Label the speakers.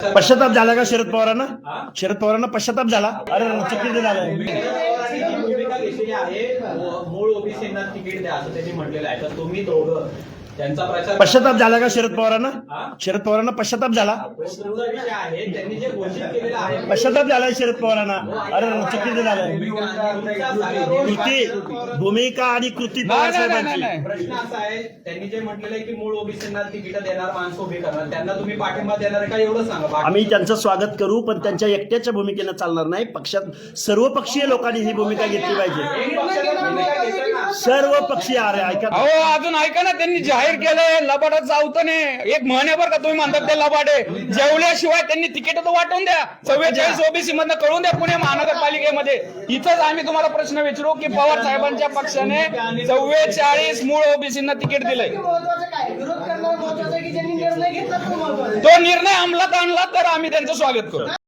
Speaker 1: पश्चाताप झाला का शरद पवारांना? शरद पवारांना पश्चाताप झाला? अरे चुकीचं झालं.
Speaker 2: भूमिका घेतलेली आहे, मूळ ओबीसींना तिकीट द्या असं त्यांनी म्हटलेलं आहे. तर तुम्ही दोघं त्यांचा प्रचार
Speaker 1: पश्चाताप झाला का शरद पवारांना? शरद पवारांना पश्चाताप झाला?
Speaker 2: विषय आहे, त्यांनी जे घोषित केलेलं आहे.
Speaker 1: पश्चाताप झालाय शरद पवारांना? अरे चुकीचं झालं. कृती, भूमिका आणि कृती पवार साहेबांची.
Speaker 2: प्रश्न असा आहे, त्यांनी जे म्हटलेलं आहे की मूळ ओबीसींना तिकीट देणार, माणसं उभी करणार, त्यांना तुम्ही पाठिंबा देणार का एवढं सांगा.
Speaker 1: आम्ही त्यांचं स्वागत करू, पण त्यांच्या एकट्याच्या भूमिकेनं चालणार नाही. पक्षात सर्वपक्षीय लोकांनी ही भूमिका घेतली पाहिजे. सर्व पक्षीय. अरे ऐका,
Speaker 3: अजून ऐका ना, त्यांनी जाहीर केलंय लबाडात जाऊतने एक महिन्याभर का तुम्ही म्हणतात ते लबाडे जेवल्याशिवाय त्यांनी तिकीट तर वाटून द्या. 44 ओबीसी मधनं कळून द्या पुणे महानगरपालिकेमध्ये. इथंच आम्ही तुम्हाला प्रश्न विचारू की पवार साहेबांच्या पक्षाने 44 मूळ ओबीसींना तिकीट दिलंय. तो निर्णय अंमलात आणला तर आम्ही त्यांचं स्वागत करू.